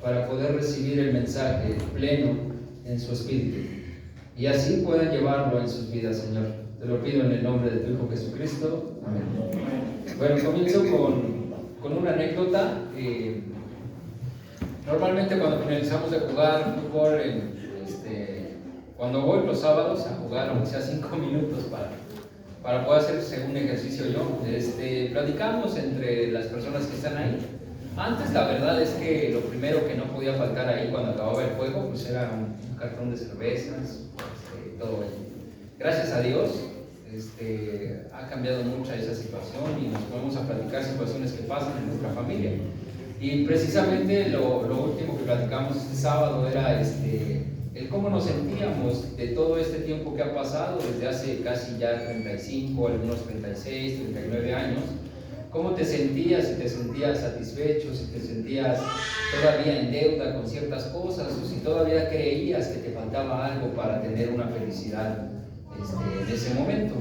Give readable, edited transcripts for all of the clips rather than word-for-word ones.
para poder recibir el mensaje pleno en su espíritu y así puedan llevarlo en sus vidas, Señor. Te lo pido en el nombre de tu Hijo Jesucristo. Amén. Bueno, comienzo con una anécdota. Normalmente cuando finalizamos de jugar fútbol, cuando voy los sábados a jugar, aunque sea 5 minutos para poder hacer un ejercicio yo, platicamos entre las personas que están ahí. Antes la verdad es que lo primero que no podía faltar ahí cuando acababa el juego pues era un cartón de cervezas, todo ello. Gracias a Dios ha cambiado mucho esa situación y nos podemos a platicar situaciones que pasan en nuestra familia. Y precisamente lo último que platicamos este sábado era el cómo nos sentíamos de todo este tiempo que ha pasado, desde hace casi ya 35, algunos 36, 39 años. ¿Cómo te sentías? Si te sentías satisfecho, si te sentías todavía en deuda con ciertas cosas, o si todavía creías que te faltaba algo para tener una felicidad en ese momento.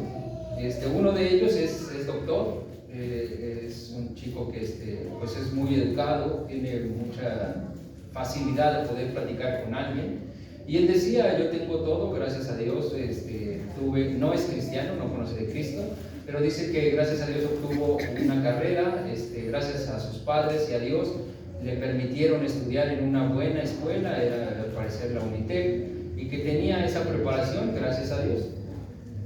Uno de ellos es doctor, es un chico que pues es muy educado, tiene mucha facilidad de poder platicar con alguien. Y él decía, yo tengo todo, gracias a Dios, no es cristiano, no conoce de Cristo, pero dice que gracias a Dios obtuvo una carrera, gracias a sus padres y a Dios le permitieron estudiar en una buena escuela, era al parecer la Unitec, y que tenía esa preparación, gracias a Dios.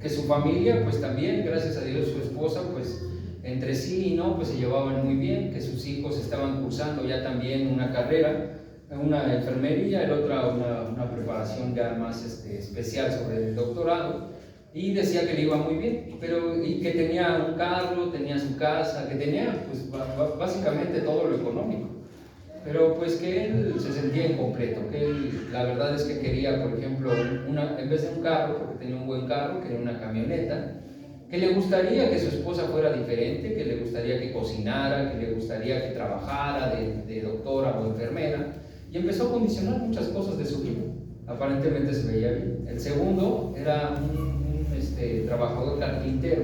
Que su familia, pues también, gracias a Dios, su esposa, pues entre sí y no, pues se llevaban muy bien, que sus hijos estaban cursando ya también una carrera, una enfermería, el otra una preparación ya más especial sobre el doctorado, y decía que le iba muy bien, y que tenía un carro, tenía su casa, que tenía pues básicamente todo lo económico, pero pues que él se sentía incompleto, que él la verdad es que quería, por ejemplo, en vez de un carro, porque tenía un buen carro, quería una camioneta, que le gustaría que su esposa fuera diferente, que le gustaría que cocinara, que le gustaría que trabajara de doctora o enfermera, y empezó a condicionar muchas cosas de su vida. Aparentemente se veía bien. El segundo era un trabajador carpintero,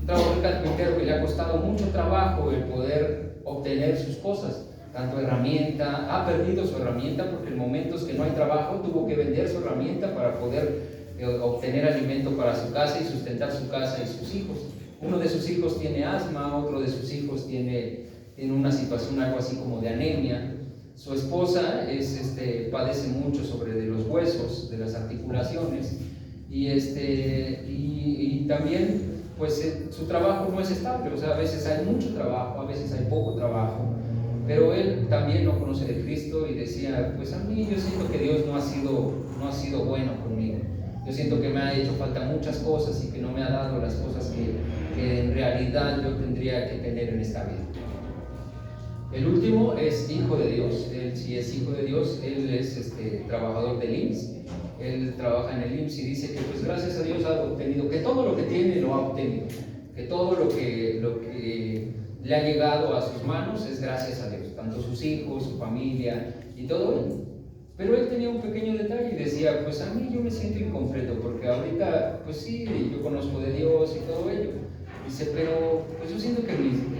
que le ha costado mucho trabajo el poder obtener sus cosas, tanto herramienta, ha perdido su herramienta porque en momentos que no hay trabajo tuvo que vender su herramienta para poder obtener alimento para su casa y sustentar su casa y sus hijos. Uno de sus hijos tiene asma, otro de sus hijos tiene una situación algo así como de anemia. Su esposa padece mucho sobre de los huesos, de las articulaciones, y también pues su trabajo no es estable, o sea, a veces hay mucho trabajo, a veces hay poco trabajo, pero él también no conoce de Cristo y decía, pues a mí yo siento que Dios no ha sido bueno conmigo. Yo siento que me ha hecho falta muchas cosas y que no me ha dado las cosas que en realidad yo tendría que tener en esta vida. El último es hijo de Dios. Él sí es hijo de Dios. Él es trabajador del IMSS. Él trabaja en el IMSS y dice que pues gracias a Dios ha obtenido, que todo lo que tiene lo ha obtenido, que todo lo que le ha llegado a sus manos es gracias a Dios, tanto sus hijos, su familia y todo ello. Pero él tenía un pequeño detalle y decía, pues a mí yo me siento incompleto porque ahorita, pues sí, yo conozco de Dios y todo ello. Dice, pero pues yo siento que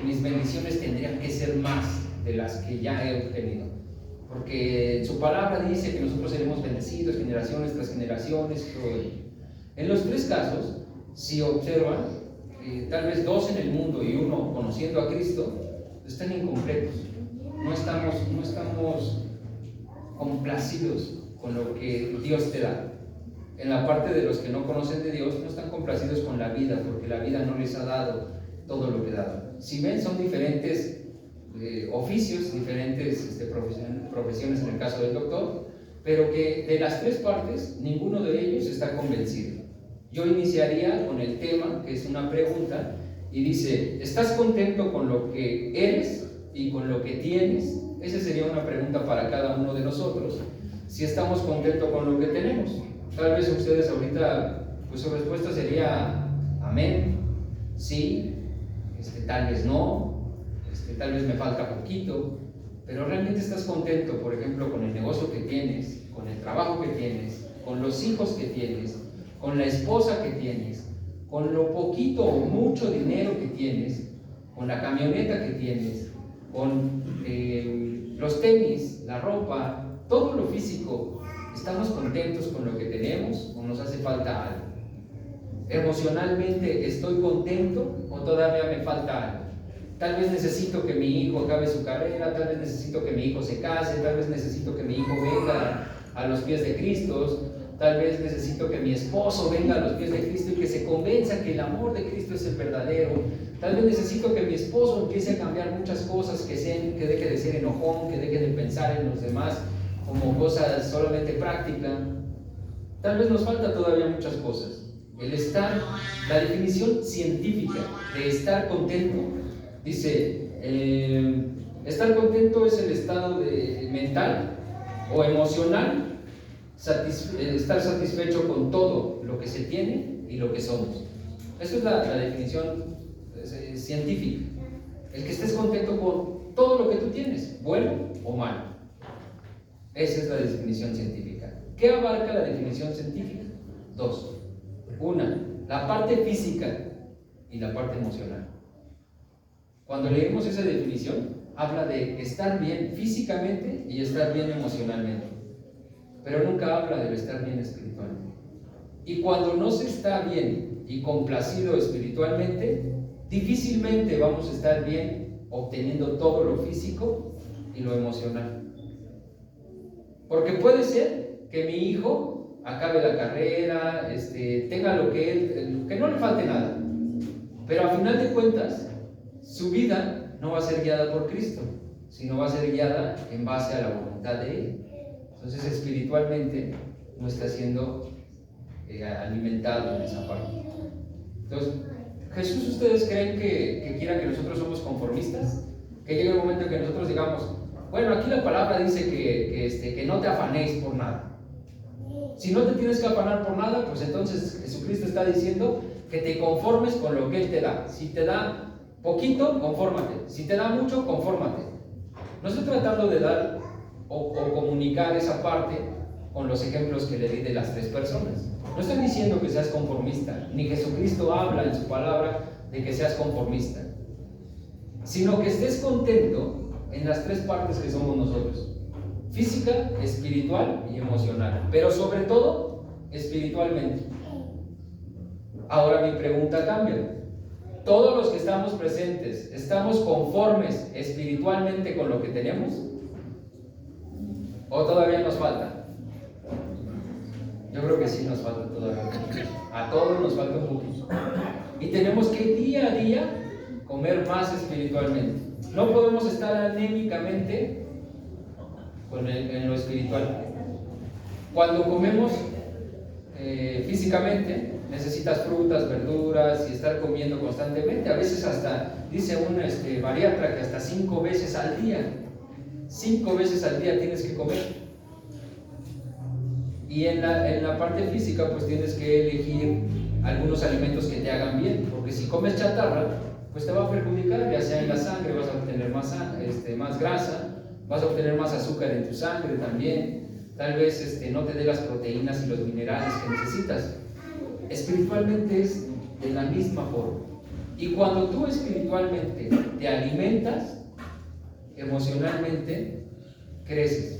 mis bendiciones tendrían que ser más de las que ya he obtenido. Porque su palabra dice que nosotros seremos bendecidos generaciones tras generaciones y todo ello. En los tres casos, si observan, tal vez 2 en el mundo y 1 conociendo a Cristo, están incompletos. No estamos complacidos con lo que Dios te da. En la parte de los que no conocen de Dios, no están complacidos con la vida, porque la vida no les ha dado todo lo que da. Si ven, son diferentes oficios, diferentes profesiones en el caso del doctor, pero que de las 3 partes, ninguno de ellos está convencido. Yo iniciaría con el tema, que es una pregunta, y dice, ¿estás contento con lo que eres y con lo que tienes? Esa sería una pregunta para cada uno de nosotros, si estamos contentos con lo que tenemos. Tal vez ustedes ahorita, pues su respuesta sería amén, sí, tal vez no, tal vez me falta poquito, pero realmente estás contento, por ejemplo, con el negocio que tienes, con el trabajo que tienes, con los hijos que tienes, con la esposa que tienes, con lo poquito o mucho dinero que tienes, con la camioneta que tienes, con los tenis, la ropa, todo lo físico, ¿estamos contentos con lo que tenemos o nos hace falta algo? ¿Emocionalmente estoy contento o todavía me falta algo? Tal vez necesito que mi hijo acabe su carrera, tal vez necesito que mi hijo se case, tal vez necesito que mi hijo venga a los pies de Cristo, tal vez necesito que mi esposo venga a los pies de Cristo y que se convenza que el amor de Cristo es el verdadero. Tal vez necesito que mi esposo empiece a cambiar muchas cosas, que deje de ser enojón, que deje de pensar en los demás como cosas solamente prácticas. Tal vez nos falta todavía muchas cosas. La definición científica de estar contento, dice, estar contento es el estado mental o emocional, estar satisfecho con todo lo que se tiene y lo que somos. Esa es la definición científica. El que estés contento con todo lo que tú tienes, bueno o malo. Esa es la definición científica. ¿Qué abarca la definición científica? Dos. Una, la parte física y la parte emocional. Cuando leemos esa definición, habla de estar bien físicamente y estar bien emocionalmente, pero nunca habla de estar bien espiritualmente. Y cuando no se está bien y complacido espiritualmente, difícilmente vamos a estar bien obteniendo todo lo físico y lo emocional. Porque puede ser que mi hijo acabe la carrera, tenga lo que no le falte nada, pero a final de cuentas su vida no va a ser guiada por Cristo, sino va a ser guiada en base a la voluntad de Él. Entonces espiritualmente no está siendo alimentado en esa parte. Entonces, ¿Jesús ustedes creen que quiera que nosotros somos conformistas? Que llegue el momento en que nosotros digamos, bueno, aquí la palabra dice que no te afanéis por nada. Si no te tienes que afanar por nada, pues entonces Jesucristo está diciendo que te conformes con lo que Él te da. Si te da poquito, confórmate. Si te da mucho, confórmate. No estoy tratando de dar o comunicar esa parte con los ejemplos que le di de las tres personas. No estoy diciendo que seas conformista, ni Jesucristo habla en su palabra de que seas conformista, sino que estés contento en las tres partes que somos nosotros: física, espiritual y emocional, pero sobre todo espiritualmente. Ahora mi pregunta cambia. ¿Todos los que estamos presentes estamos conformes espiritualmente con lo que tenemos? ¿O todavía nos falta? Yo creo que sí nos falta todavía. A todos nos falta un poquito. Y tenemos que día a día comer más espiritualmente. No podemos estar anémicamente en lo espiritual. Cuando comemos físicamente, necesitas frutas, verduras y estar comiendo constantemente. A veces hasta, dice un bariatra, que hasta 5 veces al día. 5 veces al día tienes que comer. Y en la parte física, pues tienes que elegir algunos alimentos que te hagan bien, porque si comes chatarra, pues te va a perjudicar, ya sea en la sangre, vas a obtener más grasa, vas a obtener más azúcar en tu sangre también, tal vez no te dé las proteínas y los minerales que necesitas. Espiritualmente es de la misma forma. Y cuando tú espiritualmente te alimentas, emocionalmente creces.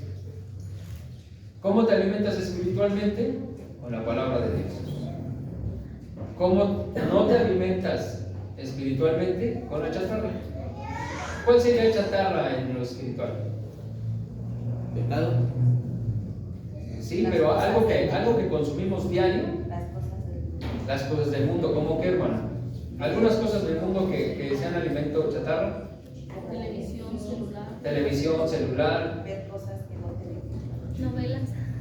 ¿Cómo te alimentas espiritualmente? Con la palabra de Dios. ¿Cómo no te alimentas espiritualmente? Con la chatarra. ¿Cuál sería chatarra en lo espiritual? ¿Pecado? Sí, pero algo que consumimos diario. Las cosas del mundo. ¿Cómo qué, hermana? Algunas cosas del mundo que sean alimento chatarra. Televisión, celular. Ver cosas que no te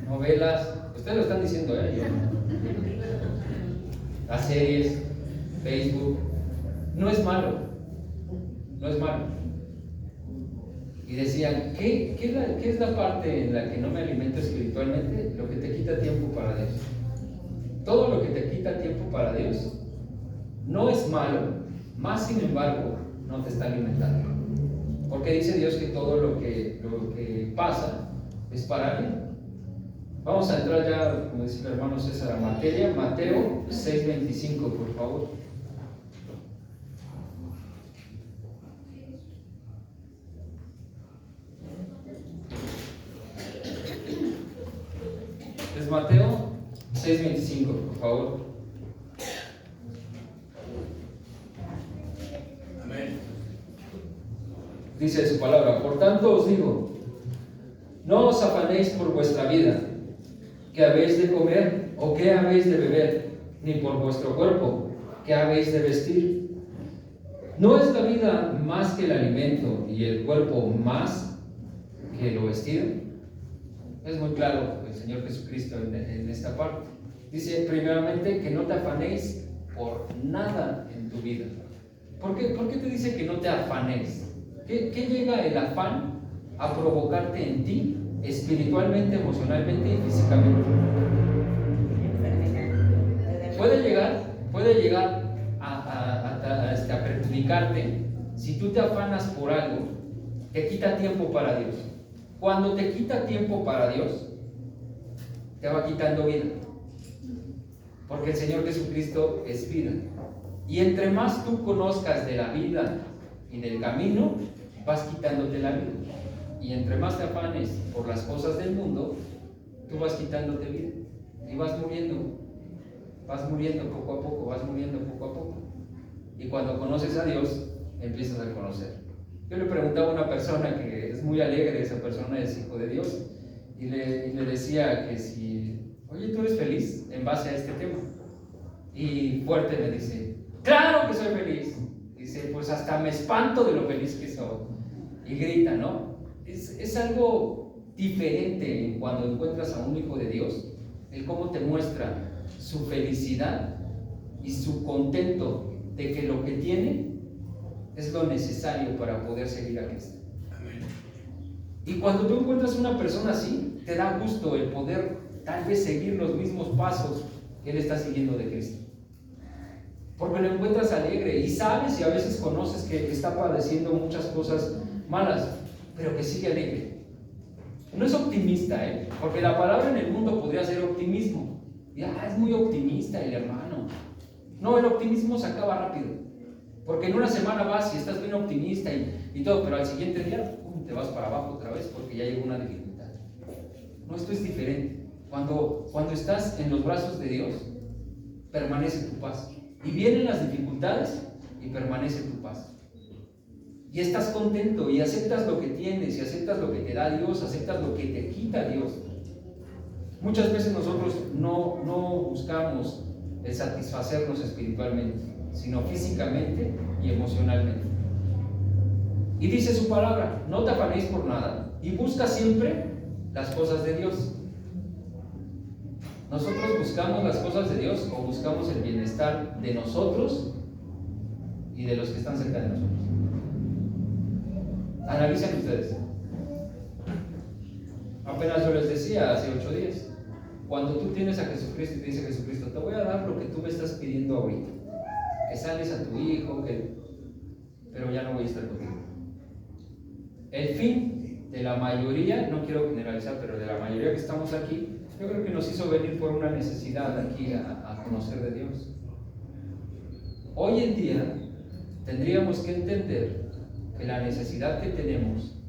Novelas. Ustedes lo están diciendo, yo. Las series, Facebook. No es malo. No es malo. Y decían, ¿qué es la parte en la que no me alimento espiritualmente? Lo que te quita tiempo para Dios. Todo lo que te quita tiempo para Dios no es malo, más sin embargo, no te está alimentando. Porque dice Dios que todo lo que pasa es para bien. Vamos a entrar ya, como dice el hermano César, a materia. Mateo 6:25, por favor. Es Mateo 6:25, por favor. Amén. Dice su palabra: por tanto os digo, no os afanéis por vuestra vida, qué habéis de comer o qué habéis de beber, ni por vuestro cuerpo, qué habéis de vestir. ¿No es la vida más que el alimento y el cuerpo más que lo vestido? Es muy claro el Señor Jesucristo en esta parte. Dice primeramente que no te afanéis por nada en tu vida. ¿Por qué te dice que no te afanes? ¿Qué llega el afán a provocarte en ti, espiritualmente, emocionalmente y físicamente? Puede llegar a perjudicarte si tú te afanas por algo, te quita tiempo para Dios. Cuando te quita tiempo para Dios, te va quitando vida. Porque el Señor Jesucristo es vida. Y entre más tú conozcas de la vida y del camino, vas quitándote la vida. Y entre más te afanes por las cosas del mundo, tú vas quitándote vida. Y vas muriendo poco a poco, vas muriendo poco a poco. Y cuando conoces a Dios, empiezas a conocer. Yo le preguntaba a una persona que es muy alegre, esa persona es hijo de Dios, y le decía que si, oye, ¿tú eres feliz en base a este tema? Y fuerte me dice, ¡claro que soy feliz! Dice, pues hasta me espanto de lo feliz que soy. Y grita, ¿no? Es algo diferente cuando encuentras a un hijo de Dios, el cómo te muestra su felicidad y su contento de que lo que tiene es lo necesario para poder seguir a Cristo. Amén. Y cuando tú encuentras una persona así, te da gusto el poder tal vez seguir los mismos pasos que él está siguiendo de Cristo. Porque lo encuentras alegre y sabes y a veces conoces que está padeciendo muchas cosas malas, pero que sigue alegre. No es optimista, porque la palabra en el mundo podría ser optimismo. Y, es muy optimista el hermano. No, el optimismo se acaba rápido. Porque en una semana vas y estás bien optimista y todo, pero al siguiente día te vas para abajo otra vez porque ya llegó una dificultad. No, esto es diferente. Cuando estás en los brazos de Dios, permanece tu paz. Y vienen las dificultades y permanece tu paz. Y estás contento y aceptas lo que tienes y aceptas lo que te da Dios, aceptas lo que te quita Dios. Muchas veces nosotros no buscamos el satisfacernos espiritualmente, sino físicamente y emocionalmente. Y dice su palabra, no te afanéis por nada y busca siempre las cosas de Dios. ¿Nosotros buscamos las cosas de Dios o buscamos el bienestar de nosotros y de los que están cerca de nosotros? Analicen ustedes. Apenas yo les decía hace 8 días, cuando tú tienes a Jesucristo y te dice Jesucristo, te voy a dar lo que tú me estás pidiendo ahorita, que sales a tu hijo, pero ya no voy a estar contigo. El fin de la mayoría, no quiero generalizar, pero de la mayoría que estamos aquí, yo creo que nos hizo venir por una necesidad aquí a conocer de Dios. Hoy en día tendríamos que entender que la necesidad que tenemos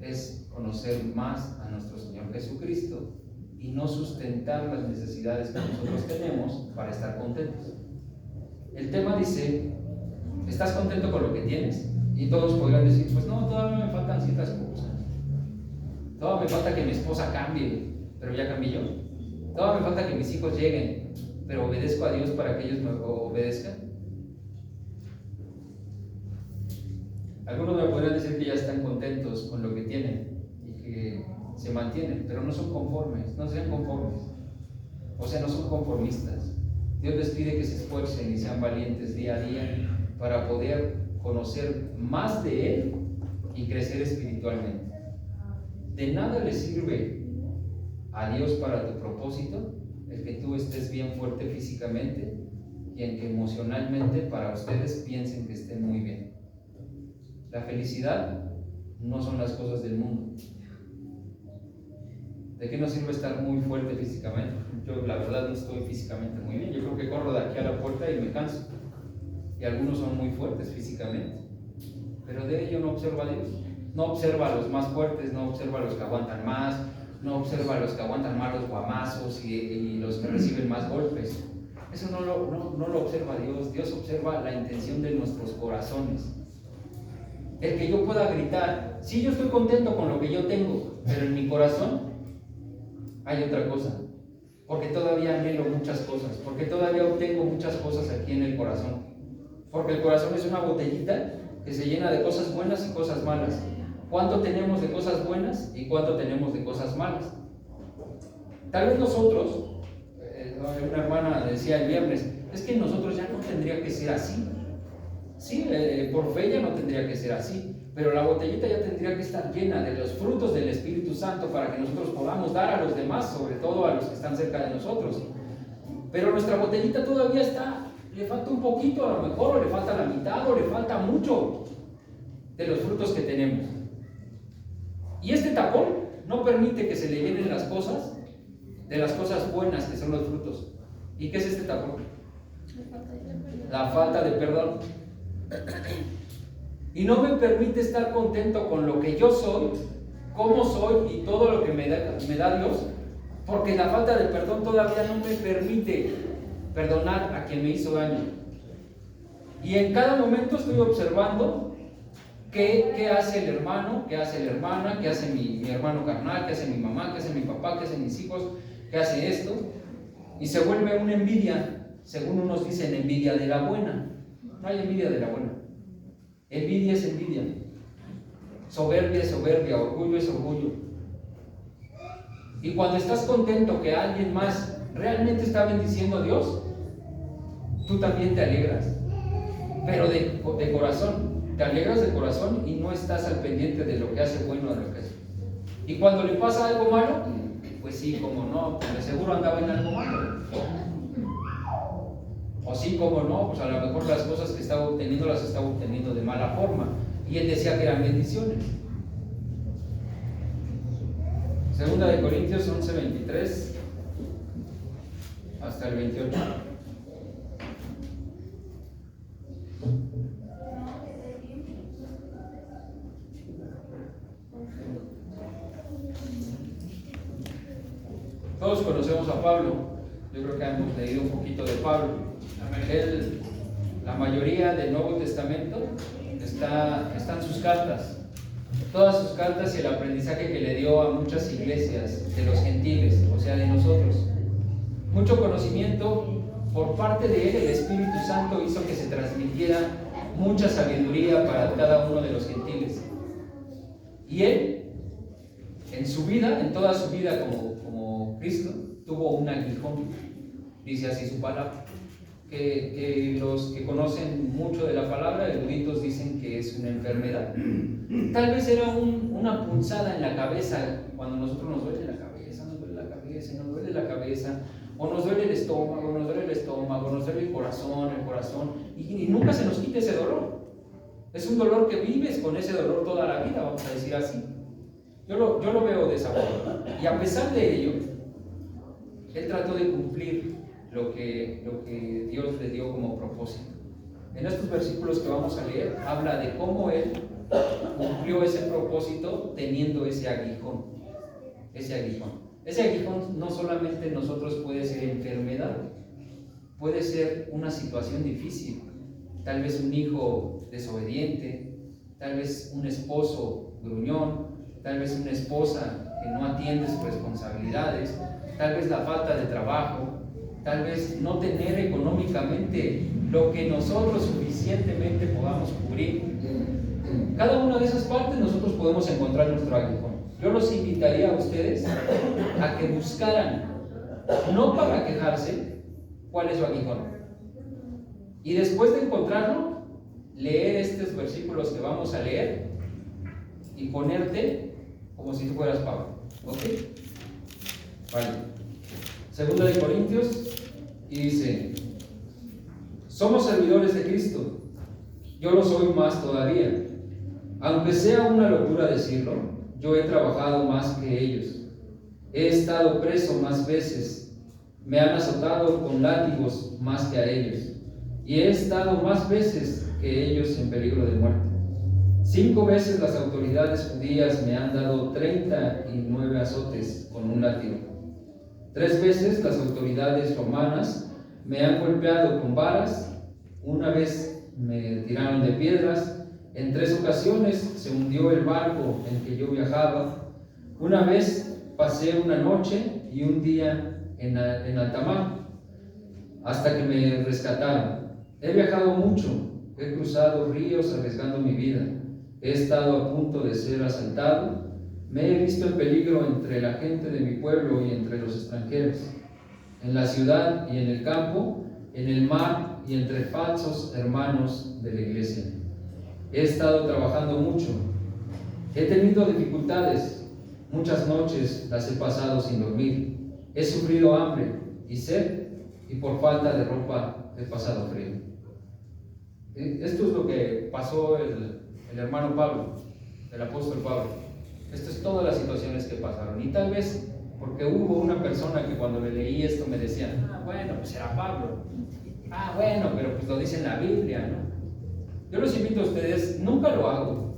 es conocer más a nuestro Señor Jesucristo y no sustentar las necesidades que nosotros tenemos para estar contentos. El tema dice, ¿estás contento con lo que tienes? Y todos podrían decir, pues no, todavía me faltan ciertas cosas. Todavía me falta que mi esposa cambie, pero ya cambié yo. Todavía me falta que mis hijos lleguen, pero obedezco a Dios para que ellos me obedezcan. Algunos me podrían decir que ya están contentos con lo que tienen y que se mantienen, pero no son conformes, no sean conformes. O sea, no son conformistas. Dios les pide que se esfuercen y sean valientes día a día para poder conocer más de Él y crecer espiritualmente. De nada le sirve a Dios para tu propósito el que tú estés bien fuerte físicamente y en que emocionalmente para ustedes piensen que estén muy bien. La felicidad no son las cosas del mundo. ¿De qué nos sirve estar muy fuerte físicamente? Yo la verdad no estoy físicamente muy bien. Yo creo que corro de aquí a la puerta y me canso. Y algunos son muy fuertes físicamente, pero de ello no observa a Dios. No observa a los más fuertes, no observa a los que aguantan más, no observa a los que aguantan malos guamazos y los que reciben más golpes. Eso no lo observa Dios. Dios observa la intención de nuestros corazones. El que yo pueda gritar, sí, yo estoy contento con lo que yo tengo, pero en mi corazón hay otra cosa. Porque todavía anhelo muchas cosas, porque todavía obtengo muchas cosas aquí en el corazón. Porque el corazón es una botellita que se llena de cosas buenas y cosas malas. ¿Cuánto tenemos de cosas buenas y cuánto tenemos de cosas malas? Tal vez nosotros, una hermana decía el viernes, es que nosotros ya no tendría que ser así. Sí, por fe ya no tendría que ser así, pero la botellita ya tendría que estar llena de los frutos del Espíritu Santo para que nosotros podamos dar a los demás, sobre todo a los que están cerca de nosotros. Pero nuestra botellita todavía está, le falta un poquito a lo mejor, o le falta la mitad, o le falta mucho de los frutos que tenemos. Y este tapón no permite que se le llenen las cosas de las cosas buenas que son los frutos. ¿Y qué es este tapón? La falta de perdón. Y no me permite estar contento con lo que yo soy, cómo soy y todo lo que me da Dios, porque la falta de perdón todavía no me permite perdonar a quien me hizo daño. Y en cada momento estoy observando qué hace el hermano, qué hace la hermana, qué hace mi hermano carnal, qué hace mi mamá, qué hace mi papá, qué hacen mis hijos, qué hace esto. Y se vuelve una envidia, según unos dicen, envidia de la buena. No hay envidia de la buena. Envidia es envidia. Soberbia es soberbia, orgullo es orgullo. Y cuando estás contento que alguien más realmente está bendiciendo a Dios, tú también te alegras. Pero de corazón. Te alegras de corazón y no estás al pendiente de lo que hace bueno o de lo que hace. Y cuando le pasa algo malo, pues sí, como no, pues de seguro andaba en algo malo. O sí, como no, pues a lo mejor las cosas que estaba obteniendo las estaba obteniendo de mala forma. Y él decía que eran bendiciones. Segunda de Corintios 11:23 hasta el 28. Todos conocemos a Pablo. Yo creo que hemos leído un poquito de Pablo. La mayoría del Nuevo Testamento están sus cartas. Todas sus cartas y el aprendizaje que le dio a muchas iglesias de los gentiles, o sea, de nosotros. Mucho conocimiento por parte de él. El Espíritu Santo hizo que se transmitiera mucha sabiduría para cada uno de los gentiles. Y él, en su vida, en toda su vida como Cristo, tuvo un aguijón. Dice así su palabra. Que los que conocen mucho de la palabra, eruditos, dicen que es una enfermedad. Tal vez era una punzada en la cabeza. Cuando nosotros nos duele la cabeza, nos duele la cabeza, nos duele la cabeza, o nos duele el estómago, nos duele el corazón, y nunca se nos quita ese dolor. Es un dolor que vives con ese dolor toda la vida, vamos a decir así. Yo lo veo de esa forma. Y a pesar de ello, él trató de cumplir lo que Dios le dio como propósito. En estos versículos que vamos a leer, habla de cómo él cumplió ese propósito teniendo ese aguijón. Ese aguijón no solamente en nosotros puede ser enfermedad, puede ser una situación difícil. Tal vez un hijo desobediente, tal vez un esposo gruñón, tal vez una esposa que no atiende sus responsabilidades, tal vez la falta de trabajo, tal vez no tener económicamente lo que nosotros suficientemente podamos cubrir. Cada una de esas partes nosotros podemos encontrar nuestro aguijón. Yo los invitaría a ustedes a que buscaran, no para quejarse, cuál es su aguijón. Y después de encontrarlo, leer estos versículos que vamos a leer y ponerte como si tú fueras Pablo. ¿Ok? Vale. Segunda de Corintios, y dice: somos servidores de Cristo. Yo lo soy más todavía. Aunque sea una locura decirlo, yo he trabajado más que ellos. He estado preso más veces. Me han azotado con látigos más que a ellos. Y he estado más veces que ellos en peligro de muerte. 5 veces las autoridades judías me han dado 39 azotes con un látigo. 3 veces las autoridades romanas me han golpeado con varas. 1 vez me tiraron de piedras. En 3 ocasiones se hundió el barco en que yo viajaba. 1 vez pasé una noche y un día en alta mar, hasta que me rescataron. He viajado mucho, he cruzado ríos arriesgando mi vida. He estado a punto de ser asaltado. Me he visto en peligro entre la gente de mi pueblo y entre los extranjeros, en la ciudad y en el campo, en el mar y entre falsos hermanos de la iglesia. He estado trabajando mucho. He tenido dificultades. Muchas noches las he pasado sin dormir. He sufrido hambre y sed, y por falta de ropa he pasado frío. Esto es lo que pasó el hermano Pablo, el apóstol Pablo. Esto es todas las situaciones que pasaron. Y tal vez porque hubo una persona que cuando le leí esto me decía, bueno, pues era Pablo. Bueno, pero pues lo dice en la Biblia, ¿no? Yo los invito a ustedes, nunca lo hago,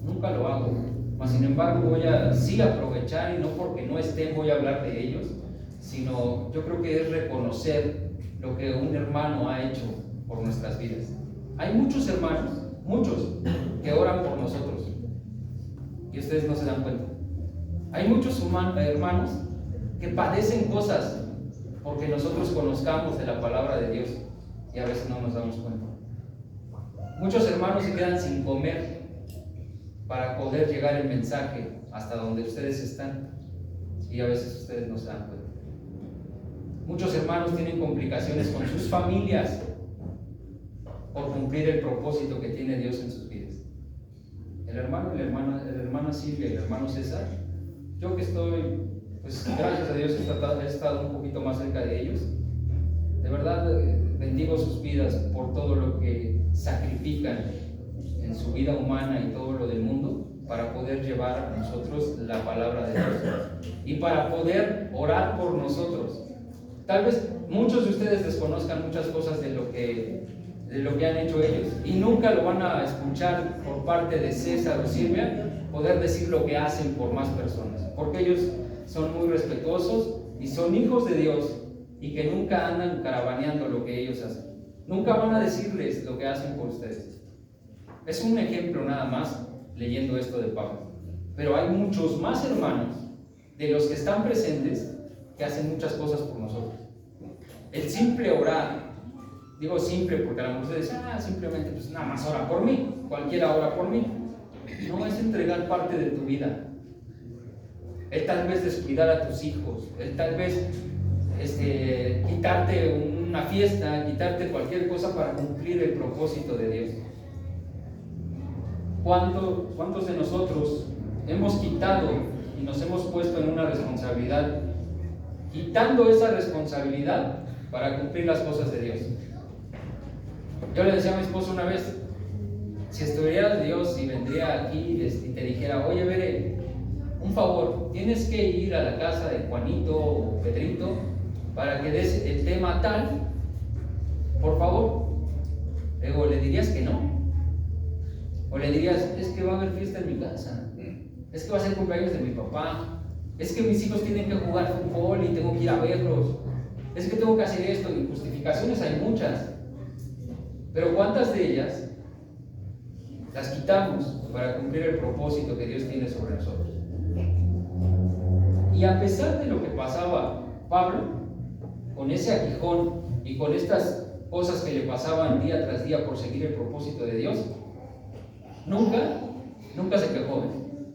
mas sin embargo voy a sí aprovechar, y no porque no estén voy a hablar de ellos, sino yo creo que es reconocer lo que un hermano ha hecho por nuestras vidas. Hay muchos hermanos, que oran por nosotros, y ustedes no se dan cuenta. Hay muchos hermanos que padecen cosas porque nosotros conozcamos de la palabra de Dios, y a veces no nos damos cuenta. Muchos hermanos se quedan sin comer para poder llegar el mensaje hasta donde ustedes están, y a veces ustedes no se dan cuenta. Muchos hermanos tienen complicaciones con sus familias por cumplir el propósito que tiene Dios en sus vidas. El hermano y la hermana Silvia y el hermano César, yo que estoy, pues gracias a Dios he estado un poquito más cerca de ellos. De verdad bendigo sus vidas por todo lo que sacrifican en su vida humana y todo lo del mundo para poder llevar a nosotros la palabra de Dios y para poder orar por nosotros. Tal vez muchos de ustedes desconozcan muchas cosas de lo que han hecho ellos, y nunca lo van a escuchar por parte de César o Silvia poder decir lo que hacen por más personas, porque ellos son muy respetuosos y son hijos de Dios, y que nunca andan caravaneando lo que ellos hacen. Nunca van a decirles lo que hacen por ustedes. Es un ejemplo nada más leyendo esto de Pablo, pero hay muchos más hermanos de los que están presentes que hacen muchas cosas por nosotros. El simple orar, digo simple porque a lo mejor ustedes dicen, simplemente pues nada más ora por mí, cualquiera ora por mí. No, es entregar parte de tu vida. El tal vez descuidar a tus hijos, el tal vez quitarte una fiesta, quitarte cualquier cosa para cumplir el propósito de Dios. ¿Cuántos de nosotros hemos quitado y nos hemos puesto en una responsabilidad, quitando esa responsabilidad para cumplir las cosas de Dios? Yo le decía a mi esposo una vez, si estuviera Dios y vendría aquí y te dijera, oye, Veré, un favor, tienes que ir a la casa de Juanito o Pedrito para que des el tema tal, por favor. Luego le dirías que no, o le dirías, es que va a haber fiesta en mi casa, es que va a ser cumpleaños de mi papá, es que mis hijos tienen que jugar fútbol y tengo que ir a verlos, es que tengo que hacer esto. Y justificaciones hay muchas, pero ¿cuántas de ellas las quitamos para cumplir el propósito que Dios tiene sobre nosotros? Y a pesar de lo que pasaba Pablo, con ese aguijón y con estas cosas que le pasaban día tras día por seguir el propósito de Dios, nunca se quejó.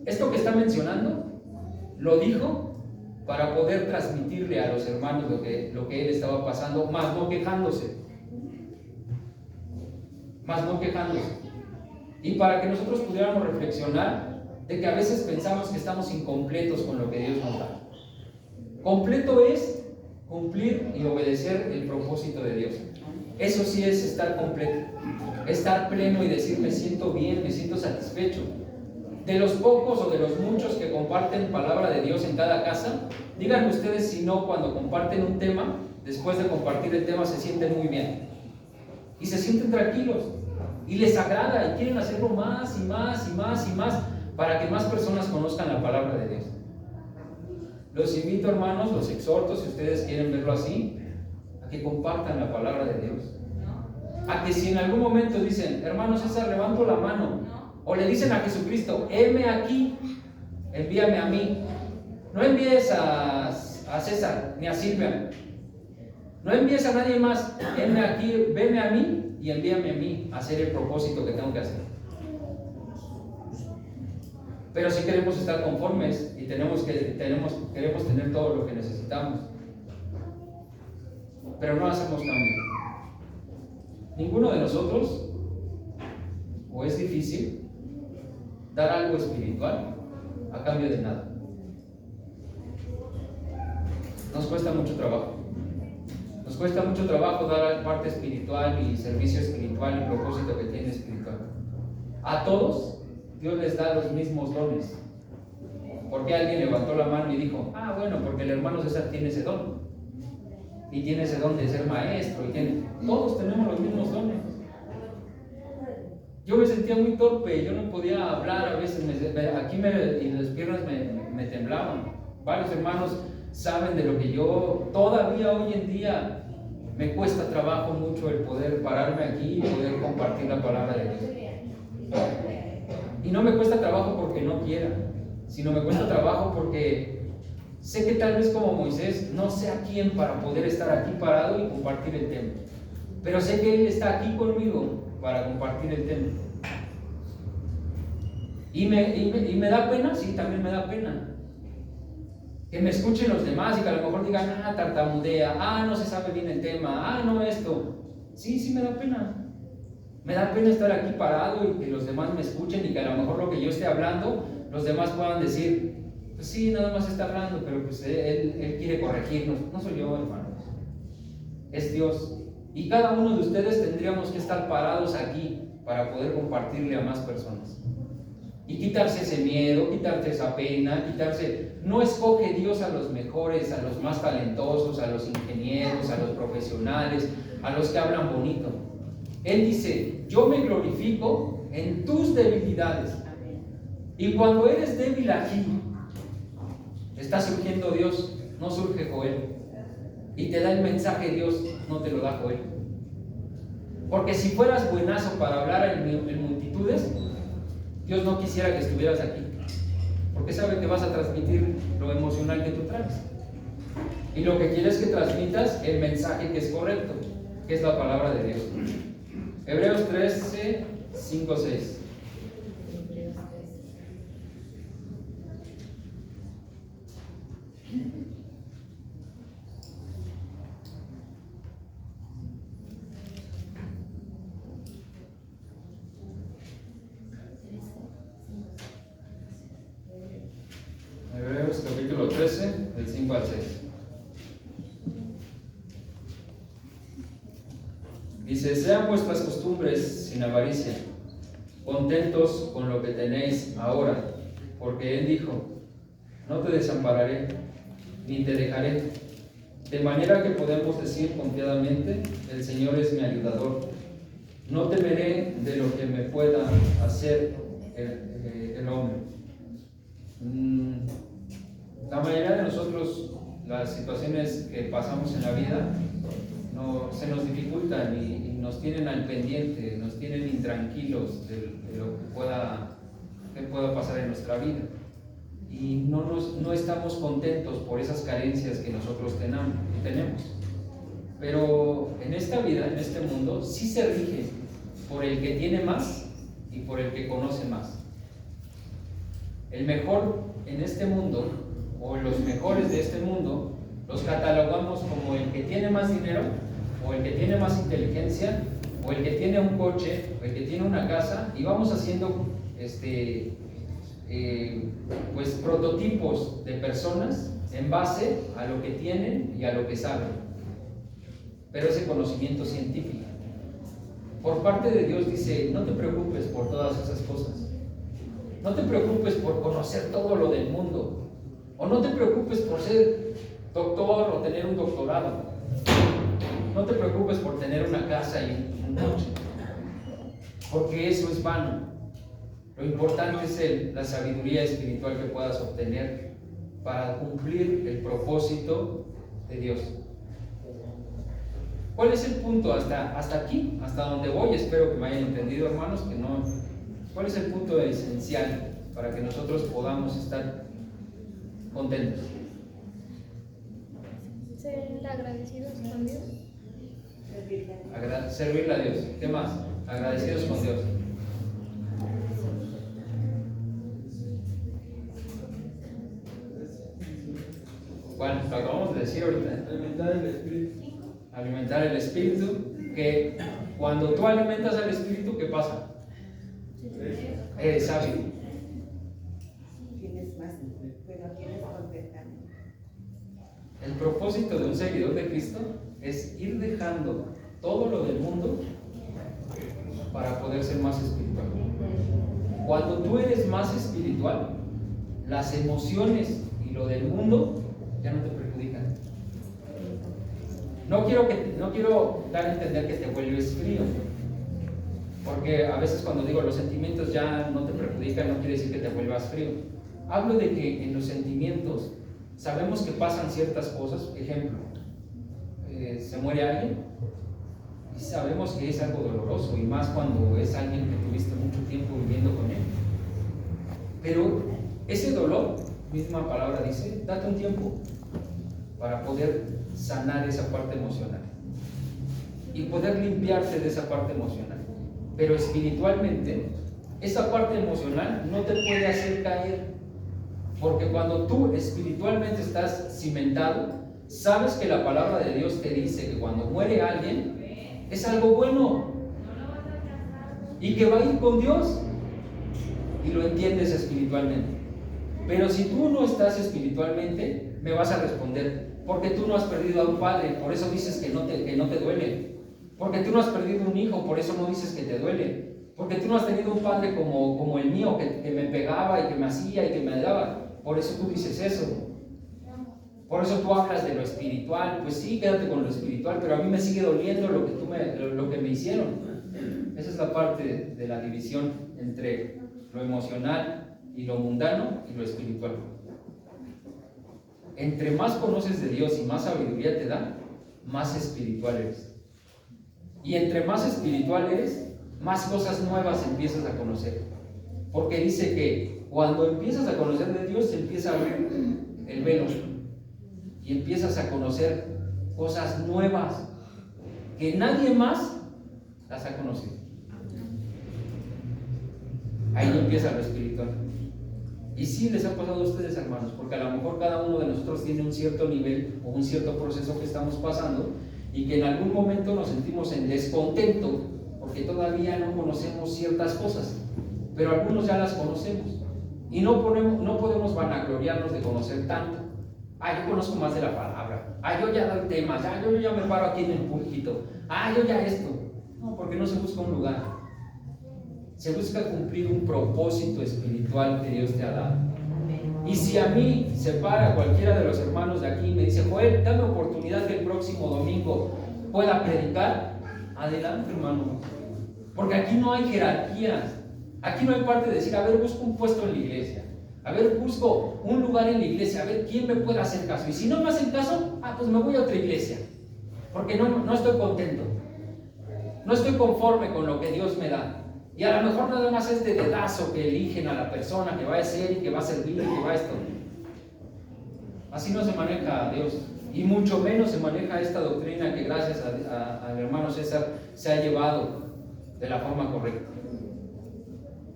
Esto que está mencionando lo dijo para poder transmitirle a los hermanos lo que él estaba pasando, más no quejándose. Y para que nosotros pudiéramos reflexionar de que a veces pensamos que estamos incompletos con lo que Dios nos da. Completo es cumplir y obedecer el propósito de Dios. Eso sí es estar completo, estar pleno y decir, me siento bien, me siento satisfecho. De los pocos o de los muchos que comparten palabra de Dios en cada casa, díganme ustedes si no, cuando comparten un tema, después de compartir el tema se sienten muy bien y se sienten tranquilos y les agrada y quieren hacerlo más y más y más y más para que más personas conozcan la palabra de Dios. Los invito, hermanos, los exhorto, si ustedes quieren verlo así, a que compartan la palabra de Dios. A que si en algún momento dicen, hermano César, levanto la mano, o le dicen a Jesucristo, heme aquí, envíame a mí. No envíes a César ni a Silvia, no envíes a nadie más, heme aquí, veme a mí y envíame a mí a hacer el propósito que tengo que hacer. Pero si queremos estar conformes y queremos tener todo lo que necesitamos, pero no hacemos cambio. Ninguno de nosotros, o es difícil dar algo espiritual a cambio de nada. Nos cuesta mucho trabajo. Nos cuesta mucho trabajo dar parte espiritual y servicio espiritual y propósito que tiene espiritual. A todos Dios les da los mismos dones. Porque alguien levantó la mano y dijo, bueno, porque el hermano César tiene ese don. Y tiene ese don de ser maestro. Todos tenemos los mismos dones. Yo me sentía muy torpe, yo no podía hablar a veces, y las piernas me temblaban. Varios hermanos saben de lo que yo todavía hoy en día me cuesta trabajo mucho el poder pararme aquí y poder compartir la palabra de Dios. Y no me cuesta trabajo porque no quiera, sino me cuesta trabajo porque sé que tal vez como Moisés no sé a quién para poder estar aquí parado y compartir el tema, pero sé que Él está aquí conmigo para compartir el tema. ¿Y me da pena? Sí, también me da pena. Que me escuchen los demás y que a lo mejor digan, tartamudea, no se sabe bien el tema, no esto. Sí, me da pena. Me da pena estar aquí parado y que los demás me escuchen y que a lo mejor lo que yo esté hablando, los demás puedan decir, pues sí, nada más está hablando, pero pues él quiere corregirnos. No soy yo, hermanos. Es Dios. Y cada uno de ustedes tendríamos que estar parados aquí para poder compartirle a más personas. Y quitarse ese miedo, quitarse esa pena, no escoge Dios a los mejores, a los más talentosos, a los ingenieros, a los profesionales, a los que hablan bonito. Él dice, yo me glorifico en tus debilidades. Y cuando eres débil aquí, está surgiendo Dios, no surge Joel. Y te da el mensaje Dios, no te lo da Joel. Porque si fueras buenazo para hablar en multitudes, Dios no quisiera que estuvieras aquí, porque sabe que vas a transmitir lo emocional que tú traes. Y lo que quieres que transmitas el mensaje que es correcto, que es la palabra de Dios. Hebreos 13, 5, 6. Hebreos capítulo 13, del 5 al 6. Dice, sean vuestras costumbres sin avaricia, contentos con lo que tenéis ahora, porque Él dijo, no te desampararé, ni te dejaré. De manera que podemos decir confiadamente, el Señor es mi ayudador. No temeré de lo que me pueda hacer el hombre. La mayoría de nosotros, las situaciones que pasamos en la vida se nos dificultan y nos tienen al pendiente, nos tienen intranquilos de lo que pueda pasar en nuestra vida. Y no estamos contentos por esas carencias que nosotros tenemos. Pero en esta vida, en este mundo, sí se rige por el que tiene más y por el que conoce más. El mejor en este mundo, o los mejores de este mundo, los catalogamos como el que tiene más dinero, o el que tiene más inteligencia, o el que tiene un coche, o el que tiene una casa, y vamos haciendo pues prototipos de personas en base a lo que tienen y a lo que saben. Pero ese conocimiento científico. Por parte de Dios dice, no te preocupes por todas esas cosas. No te preocupes por conocer todo lo del mundo. O no te preocupes por ser doctor o tener un doctorado. No te preocupes por tener una casa y un coche. porque eso es vano. Lo importante es la sabiduría espiritual que puedas obtener para cumplir el propósito de Dios. ¿Cuál es el punto hasta aquí? Hasta donde voy, espero que me hayan entendido, hermanos, que no. ¿Cuál es el punto esencial para que nosotros podamos estar contentos? Ser agradecidos con Dios. Servirle a Dios. ¿Qué más? Agradecidos con Dios. Bueno, lo acabamos de decir ahorita. Alimentar el espíritu. Alimentar el espíritu, que cuando tú alimentas al espíritu, ¿qué pasa? Eres sabio. Tienes más, pero tienes contentamiento. El propósito de un seguidor de Cristo es ir dejando todo lo del mundo para poder ser más espiritual. Cuando tú eres más espiritual, las emociones y lo del mundo ya no te perjudican. No quiero dar a entender que te vuelves frío, porque a veces cuando digo los sentimientos ya no te perjudican, no quiere decir que te vuelvas frío. Hablo de que en los sentimientos sabemos que pasan ciertas cosas. Ejemplo, se muere alguien y sabemos que es algo doloroso, y más cuando es alguien que tuviste mucho tiempo viviendo con él. Pero ese dolor, misma palabra dice, date un tiempo para poder sanar esa parte emocional y poder limpiarte de esa parte emocional. Pero espiritualmente, esa parte emocional no te puede hacer caer, porque cuando tú espiritualmente estás cimentado, sabes que la palabra de Dios te dice que cuando muere alguien es algo bueno y que va a ir con Dios, y lo entiendes espiritualmente. Pero si tú no estás espiritualmente, me vas a responder, porque tú no has perdido a un padre, por eso dices que no te duele. Porque tú no has perdido un hijo, por eso no dices que te duele. Porque tú no has tenido un padre como el mío, que me pegaba y que me hacía y que me daba, por eso tú dices eso. Por eso tú hablas de lo espiritual. Pues sí, quédate con lo espiritual, pero a mí me sigue doliendo lo que me hicieron. Esa es la parte de la división entre lo emocional y lo mundano y lo espiritual. Entre más conoces de Dios y más sabiduría te da, más espiritual eres. Y entre más espiritual eres, más cosas nuevas empiezas a conocer. Porque dice que cuando empiezas a conocer de Dios, se empieza a abrir el velo y empiezas a conocer cosas nuevas que nadie más las ha conocido. Ahí empieza lo espiritual. Y sí les ha pasado a ustedes, hermanos, porque a lo mejor cada uno de nosotros tiene un cierto nivel o un cierto proceso que estamos pasando, y que en algún momento nos sentimos en descontento porque todavía no conocemos ciertas cosas, pero algunos ya las conocemos y no podemos vanagloriarnos de conocer tanto. Yo conozco más de la palabra, yo ya doy temas, yo ya me paro aquí en el púlpito, yo ya esto. No, porque no se busca un lugar, se busca cumplir un propósito espiritual que Dios te ha dado. Y si a mí se para cualquiera de los hermanos de aquí y me dice, Joel, dame oportunidad que el próximo domingo pueda predicar, adelante, hermano. Porque aquí no hay jerarquías. Aquí no hay parte de decir, a ver, busco un puesto en la iglesia. A ver, busco un lugar en la iglesia. A ver, ¿quién me puede hacer caso? Y si no me hacen caso, pues me voy a otra iglesia. Porque no estoy contento. No estoy conforme con lo que Dios me da. Y a lo mejor nada más es de dedazo que eligen a la persona que va a ser y que va a servir y que va a esto. Así no se maneja a Dios. Y mucho menos se maneja esta doctrina que gracias al hermano César se ha llevado de la forma correcta.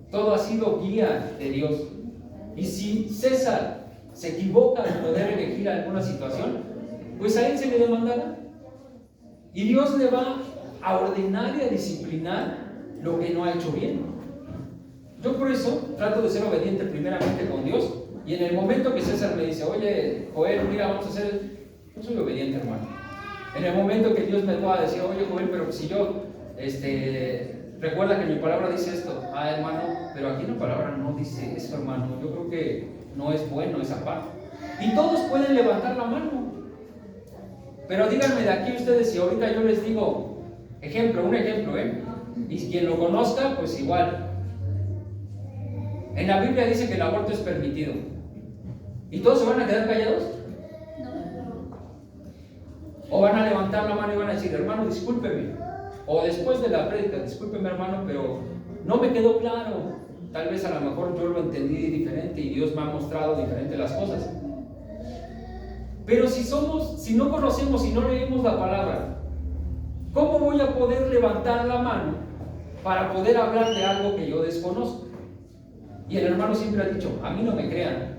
Todo ha sido guía de Dios. Y si César se equivoca de poder elegir alguna situación, pues a él se le demandará. Y Dios le va a ordenar y a disciplinar lo que no ha hecho bien. Yo por eso trato de ser obediente primeramente con Dios, y en el momento que César me dice, oye, Joel, mira, vamos a hacer, yo soy obediente, hermano. En el momento que Dios me pueda decir, oye, Joel, pero si yo, recuerda que mi palabra dice esto, hermano, pero aquí la palabra no dice eso, hermano, yo creo que no es bueno esa parte. Y todos pueden levantar la mano, pero díganme de aquí ustedes, si ahorita yo les digo, un ejemplo, Y quien lo conozca, pues igual. En la Biblia dice que el aborto es permitido. ¿Y todos se van a quedar callados? O van a levantar la mano y van a decir, hermano, discúlpeme. O después de la prédica, discúlpeme, hermano, pero no me quedó claro. Tal vez a lo mejor yo lo entendí diferente y Dios me ha mostrado diferente las cosas. Pero si no conocemos y no leemos la palabra, ¿cómo voy a poder levantar la mano para poder hablar de algo que yo desconozco? Y el hermano siempre ha dicho, a mí no me crean.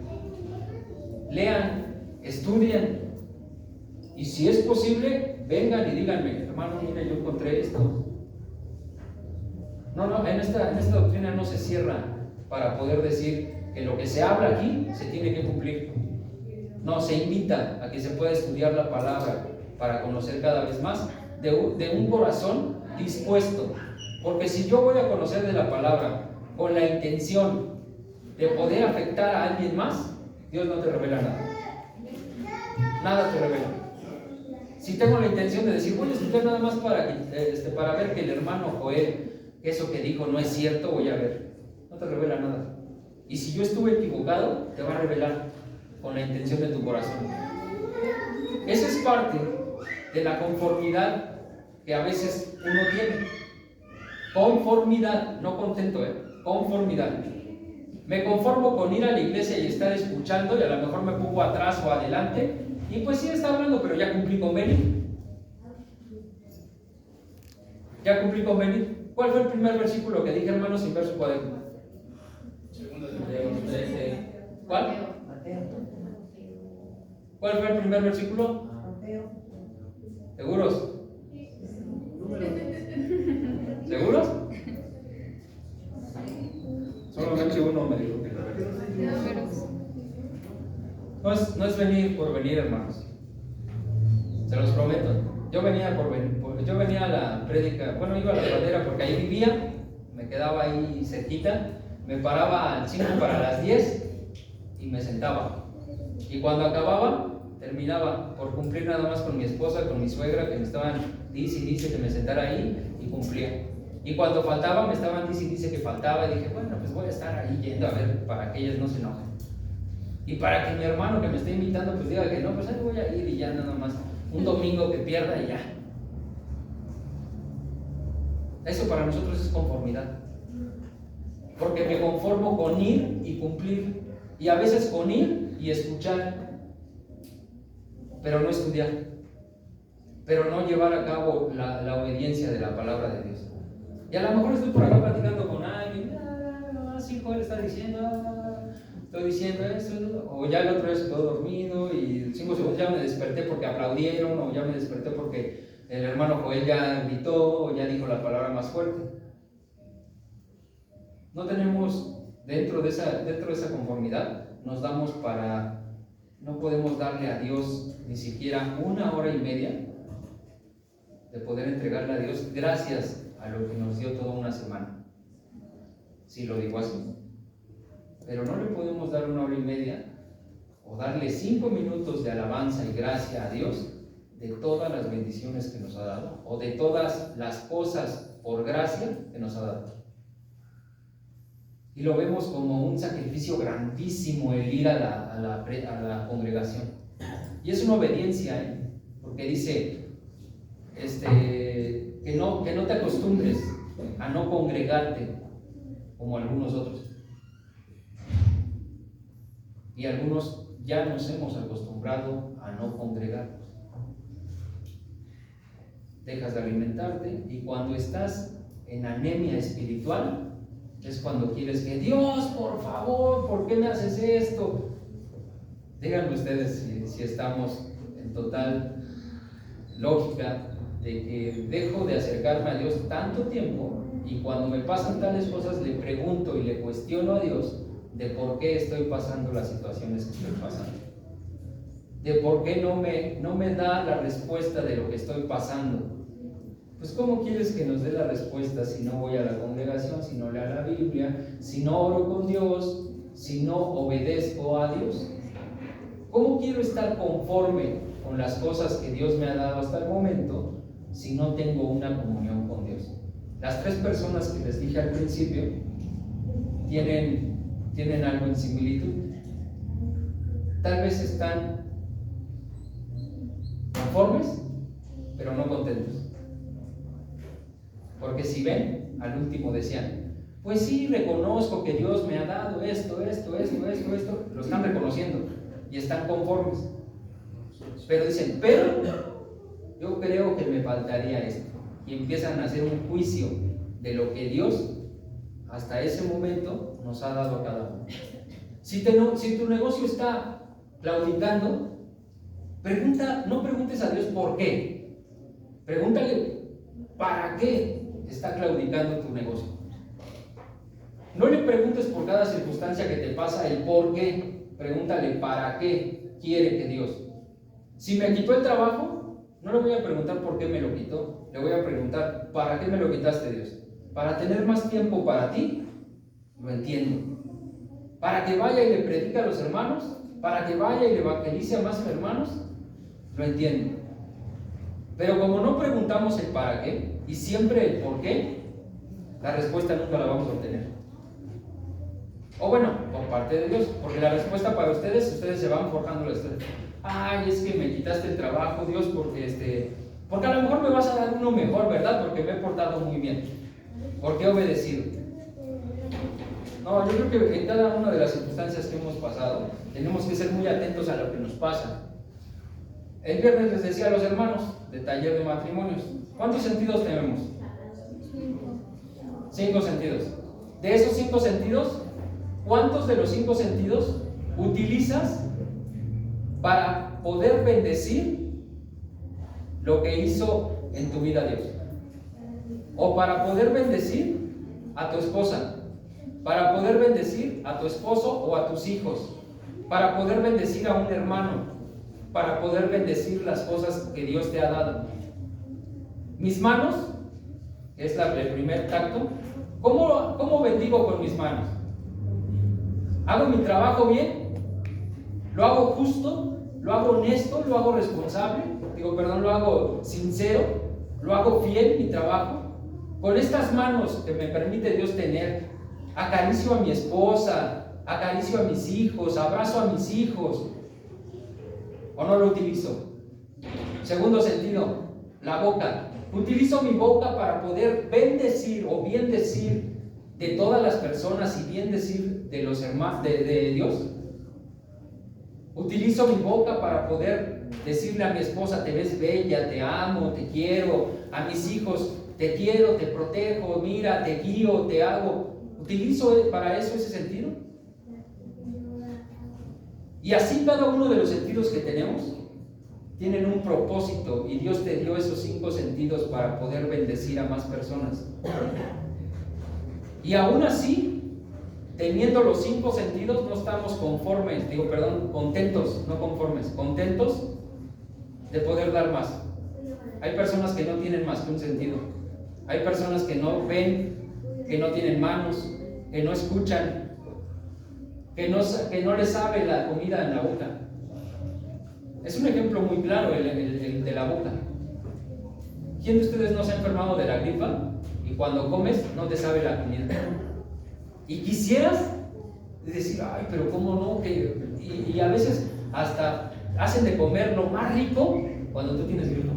Lean, estudien. Y si es posible, vengan y díganme, hermano, mira, yo encontré esto. No, en esta doctrina no se cierra para poder decir que lo que se habla aquí se tiene que cumplir. No, se invita a que se pueda estudiar la palabra para conocer cada vez más de un corazón dispuesto. Porque si yo voy a conocer de la palabra con la intención de poder afectar a alguien más, Dios no te revela nada. Nada te revela. Si tengo la intención de decir, voy a estudiar nada más para ver que el hermano Joel, eso que dijo no es cierto, voy a ver. No te revela nada. Y si yo estuve equivocado, te va a revelar con la intención de tu corazón. Esa es parte de la conformidad que a veces uno tiene. Conformidad, no contento, conformidad. Me conformo con ir a la iglesia y estar escuchando y a lo mejor me pongo atrás o adelante y pues sí está hablando, pero ya cumplí con venir. Ya cumplí con venir. ¿Cuál fue el primer versículo que dije, hermanos, sin ver su cuaderno? Segundo de Mateo 13. ¿Cuál? Mateo. ¿Cuál fue el primer versículo? Mateo. ¿Seguros? ¿Seguros? Solamente uno me dijo que la verdad. No es venir por venir, hermanos. Se los prometo. Yo venía a la prédica, iba a la pradera porque ahí vivía, me quedaba ahí cerquita, me paraba al 5 para las 10 y me sentaba. Y cuando acababa, terminaba por cumplir nada más con mi esposa, con mi suegra, que me estaban dice que me sentara ahí y cumplía. Y cuando faltaba, me estaban dice que faltaba y dije, bueno, pues voy a estar ahí yendo a ver para que ellas no se enojen. Y para que mi hermano que me esté invitando pues diga que no, pues ahí voy a ir y ya nada más. Un domingo que pierda y ya. Eso para nosotros es conformidad. Porque me conformo con ir y cumplir. Y a veces con ir y escuchar. Pero no estudiar. Pero no llevar a cabo la obediencia de la palabra de Dios. Y a lo mejor estoy por acá platicando con alguien. Sí, Joel está diciendo. Estoy diciendo eso, o ya el otro día quedó dormido y 5 segundos ya me desperté porque aplaudieron, o ya me desperté porque el hermano Joel ya gritó, o ya dijo la palabra más fuerte. No tenemos, dentro de esa conformidad, no podemos darle a Dios ni siquiera 1 hora y media de poder entregarle a Dios gracias a lo que nos dio toda una semana. Si lo digo así. Pero no le podemos dar 1 hora y media o darle 5 minutos de alabanza y gracia a Dios de todas las bendiciones que nos ha dado o de todas las cosas por gracia que nos ha dado. Y lo vemos como un sacrificio grandísimo el ir a la congregación. Y es una obediencia, porque dice que no te acostumbres a no congregarte como algunos otros. Y algunos ya nos hemos acostumbrado a no congregarnos. Dejas de alimentarte y cuando estás en anemia espiritual es cuando quieres que Dios, por favor, ¿por qué me haces esto? Díganme ustedes si estamos en total lógica de que dejo de acercarme a Dios tanto tiempo y cuando me pasan tales cosas le pregunto y le cuestiono a Dios de por qué estoy pasando las situaciones que estoy pasando, de por qué no me da la respuesta de lo que estoy pasando. Pues ¿cómo quieres que nos dé la respuesta si no voy a la congregación, si no leo la Biblia, si no oro con Dios, si no obedezco a Dios? ¿Cómo quiero estar conforme con las cosas que Dios me ha dado hasta el momento si no tengo una comunión con Dios? Las tres personas que les dije al principio tienen algo en similitud. Tal vez están conformes, pero no contentos. Porque si ven, al último decían, pues sí, reconozco que Dios me ha dado esto, lo están reconociendo y están conformes. Pero dicen, pero yo creo que me faltaría esto. Y empiezan a hacer un juicio de lo que Dios hasta ese momento nos ha dado a cada uno. Si tu negocio está claudicando, no preguntes a Dios por qué. Pregúntale para qué está claudicando tu negocio. No le preguntes por cada circunstancia que te pasa el por qué. Pregúntale para qué quiere que Dios. Si me quitó el trabajo, no le voy a preguntar por qué me lo quitó. Le voy a preguntar, ¿para qué me lo quitaste, Dios? ¿Para tener más tiempo para ti? Lo entiendo. ¿Para que vaya y le predique a los hermanos? ¿Para que vaya y le evangelice a más hermanos? Lo entiendo. Pero como no preguntamos el para qué y siempre el por qué, la respuesta nunca la vamos a obtener. O bueno, por parte de Dios, porque la respuesta para ustedes se van forjando la historia. Ay, es que me quitaste el trabajo, Dios, porque a lo mejor me vas a dar uno mejor, ¿verdad? Porque me he portado muy bien. ¿Por qué obedecido? No, yo creo que en cada una de las circunstancias que hemos pasado tenemos que ser muy atentos a lo que nos pasa. El viernes les decía a los hermanos de taller de matrimonios, ¿cuántos sentidos tenemos? 5 sentidos. De esos 5 sentidos, ¿cuántos de los 5 sentidos utilizas para poder bendecir lo que hizo en tu vida Dios? O para poder bendecir a tu esposa, para poder bendecir a tu esposo o a tus hijos, para poder bendecir a un hermano, para poder bendecir las cosas que Dios te ha dado. Mis manos, es el primer tacto. ¿Cómo bendigo con mis manos? ¿Hago mi trabajo bien? ¿Lo hago justo? ¿Lo hago honesto? ¿Lo hago responsable? ¿Lo hago sincero? ¿Lo hago fiel mi trabajo? Con estas manos que me permite Dios tener, acaricio a mi esposa, acaricio a mis hijos, abrazo a mis hijos, ¿o no lo utilizo? Segundo sentido, la boca. Utilizo mi boca para poder bendecir o bien decir de todas las personas y bien decir de los hermanos de Dios. Utilizo mi boca para poder decirle a mi esposa, te ves bella, te amo, te quiero. A mis hijos, te quiero, te protejo, mira, te guío, te hago. ¿Utilizo para eso ese sentido? Y así cada uno de los sentidos que tenemos tienen un propósito y Dios te dio esos 5 sentidos para poder bendecir a más personas. Y aún así, teniendo los 5 sentidos, no estamos contentos, no conformes, contentos de poder dar más. Hay personas que no tienen más que un sentido. Hay personas que no ven, que no tienen manos, que no escuchan, que no les sabe la comida en la boca. Es un ejemplo muy claro el de la boca. ¿Quién de ustedes no se ha enfermado de la gripa y cuando comes no te sabe la comida? Y quisieras decir, ay, pero ¿cómo no? Y a veces hasta hacen de comer lo más rico cuando tú tienes gripa.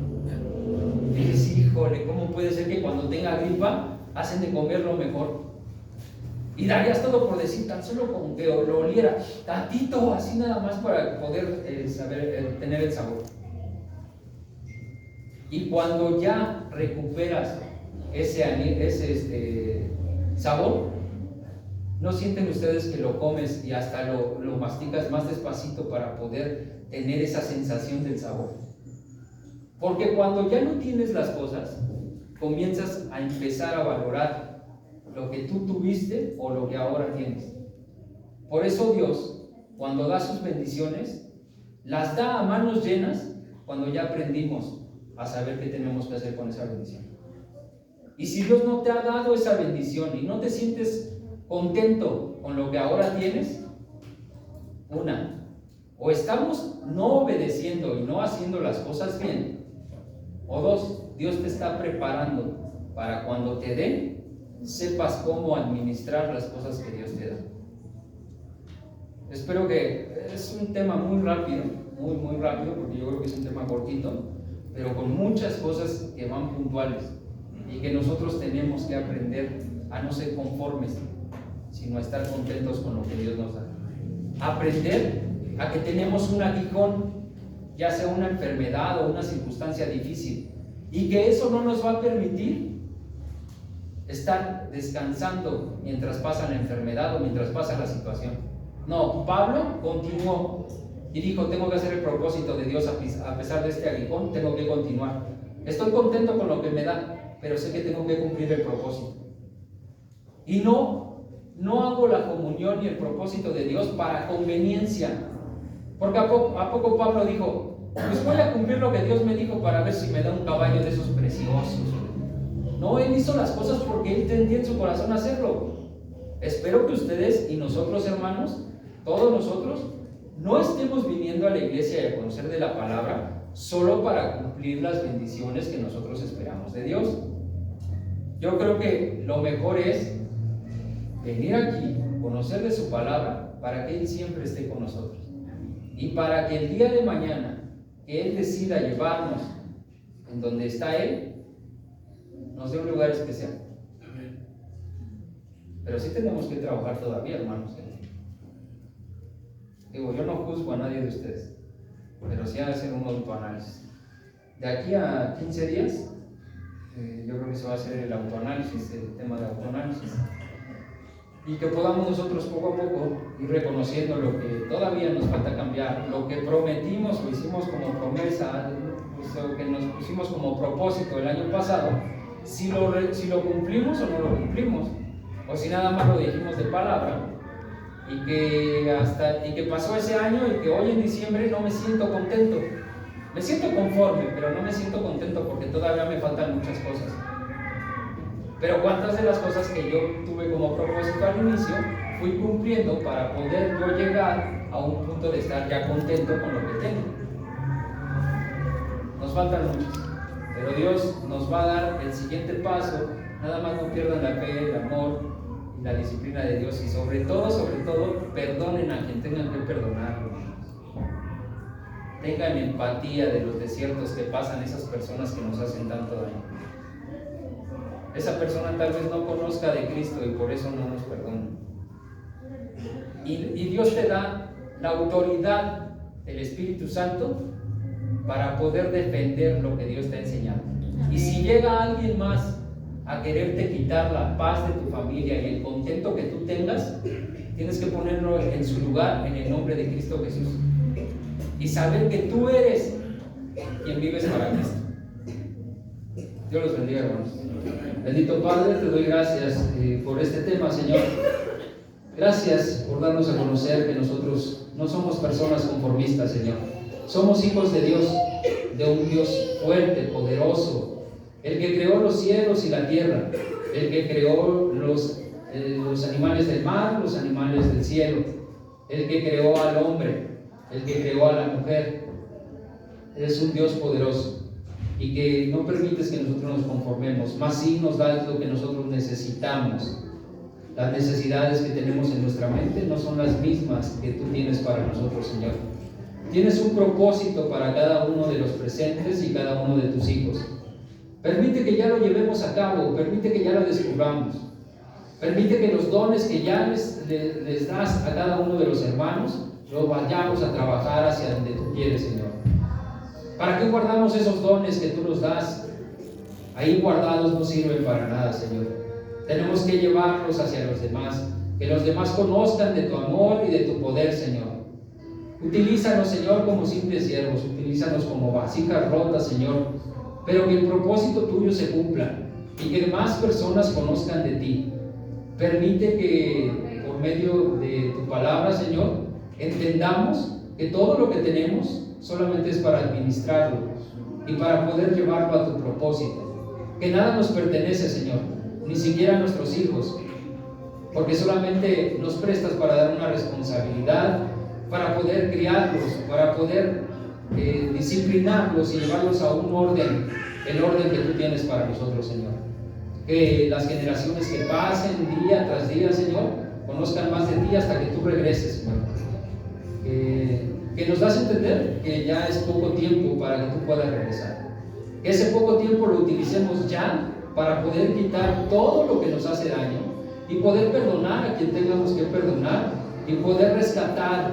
Y dices, híjole, ¿cómo puede ser que cuando tenga gripa hacen de comer lo mejor? Y darías todo por decir, tan solo como que lo oliera, tantito, así nada más para poder tener el sabor. Y cuando ya recuperas ese sabor, ¿no sienten ustedes que lo comes y hasta lo masticas más despacito para poder tener esa sensación del sabor? Porque cuando ya no tienes las cosas, comienzas a empezar a valorar lo que tú tuviste o lo que ahora tienes. Por eso Dios, cuando da sus bendiciones, las da a manos llenas cuando ya aprendimos a saber qué tenemos que hacer con esa bendición. Y si Dios no te ha dado esa bendición y no te sientes contento con lo que ahora tienes, o estamos no obedeciendo y no haciendo las cosas bien, o 2, Dios te está preparando para cuando te den, sepas cómo administrar las cosas que Dios te da. Espero que es un tema muy rápido, muy rápido, porque yo creo que es un tema cortito, pero con muchas cosas que van puntuales y que nosotros tenemos que aprender a no ser conformes, sino a estar contentos con lo que Dios nos da. Aprender a que tenemos un aguijón, ya sea una enfermedad o una circunstancia difícil, y que eso no nos va a permitir estar descansando mientras pasa la enfermedad o mientras pasa la situación. No, Pablo continuó y dijo: tengo que hacer el propósito de Dios a pesar de este aguijón, tengo que continuar. Estoy contento con lo que me da, pero sé que tengo que cumplir el propósito. Y no hago la comunión y el propósito de Dios para conveniencia. Porque a poco Pablo dijo: pues voy a cumplir lo que Dios me dijo para ver si me da un caballo de esos preciosos. No, él hizo las cosas porque él tenía en su corazón hacerlo. Espero que ustedes y nosotros, hermanos, todos nosotros, no estemos viniendo a la iglesia y a conocer de la palabra solo para cumplir las bendiciones que nosotros esperamos de Dios. Yo creo que lo mejor es venir aquí, conocer de su palabra, para que Él siempre esté con nosotros. Y para que el día de mañana, que Él decida llevarnos en donde está Él, nos dé un lugar especial. Pero sí tenemos que trabajar todavía, hermanos. Digo, yo no juzgo a nadie de ustedes, pero sí hacer un autoanálisis. De aquí a 15 días, yo creo que se va a hacer el autoanálisis, el tema de autoanálisis. Y que podamos nosotros poco a poco ir reconociendo lo que todavía nos falta cambiar, lo que prometimos o hicimos como promesa, lo que nos pusimos como propósito el año pasado, si lo cumplimos o no lo cumplimos, o si nada más lo dijimos de palabra, y que pasó ese año y que hoy en diciembre no me siento contento. Me siento conforme, pero no me siento contento porque todavía me faltan muchas cosas. Pero cuántas de las cosas que yo tuve como propósito al inicio fui cumpliendo para poder yo llegar a un punto de estar ya contento con lo que tengo. Nos faltan muchas, pero Dios nos va a dar el siguiente paso. Nada más no pierdan la fe, el amor y la disciplina de Dios, y sobre todo, perdonen a quien tengan que perdonar. Tengan empatía de los desiertos que pasan esas personas que nos hacen tanto daño. Esa persona tal vez no conozca de Cristo y por eso no nos perdona. Y Dios te da la autoridad del Espíritu Santo para poder defender lo que Dios te ha enseñado. Y si llega alguien más a quererte quitar la paz de tu familia y el contento que tú tengas, tienes que ponerlo en su lugar en el nombre de Cristo Jesús. Y saber que tú eres quien vives para Cristo. Dios los bendiga, hermanos. Bendito Padre, te doy gracias por este tema, Señor. Gracias por darnos a conocer que nosotros no somos personas conformistas, Señor. Somos hijos de Dios, de un Dios fuerte, poderoso, el que creó los cielos y la tierra, el que creó los animales del mar, los animales del cielo, el que creó al hombre, el que creó a la mujer. Eres un Dios poderoso y que no permites que nosotros nos conformemos, más sí nos das lo que nosotros necesitamos. Las necesidades que tenemos en nuestra mente no son las mismas que tú tienes para nosotros, Señor. Tienes un propósito para cada uno de los presentes y cada uno de tus hijos. Permite que ya lo llevemos a cabo, permite que ya lo descubramos. Permite que los dones que ya les das a cada uno de los hermanos, lo vayamos a trabajar hacia donde tú quieres, Señor. ¿Para qué guardamos esos dones que tú nos das? Ahí guardados no sirven para nada, Señor. Tenemos que llevarlos hacia los demás, que los demás conozcan de tu amor y de tu poder, Señor. Utilízanos, Señor, como simples siervos, utilízanos como vasijas rotas, Señor, pero que el propósito tuyo se cumpla y que más personas conozcan de ti. Permite que por medio de tu palabra, Señor, entendamos que todo lo que tenemos solamente es para administrarlo y para poder llevarlo a tu propósito. Que nada nos pertenece, Señor, ni siquiera a nuestros hijos, porque solamente nos prestas para dar una responsabilidad, para poder criarlos, para poder disciplinarlos y llevarlos a un orden, el orden que tú tienes para nosotros, Señor. que las generaciones que pasen día tras día, Señor, conozcan más de ti hasta que tú regreses, Señor. Que nos das a entender que ya es poco tiempo para que tú puedas regresar. Que ese poco tiempo lo utilicemos ya para poder quitar todo lo que nos hace daño y poder perdonar a quien tengamos que perdonar y poder rescatar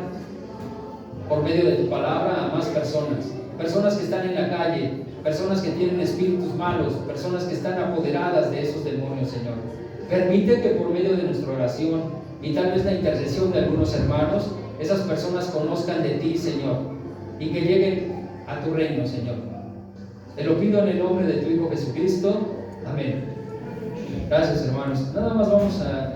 por medio de tu palabra a más personas que están en la calle, personas que tienen espíritus malos, personas que están apoderadas de esos demonios, Señor. Permite que por medio de nuestra oración y tal vez la intercesión de algunos hermanos, esas personas conozcan de ti, Señor, y que lleguen a tu reino, Señor. Te lo pido en el nombre de tu Hijo Jesucristo. Amén. Gracias, hermanos. Nada más vamos a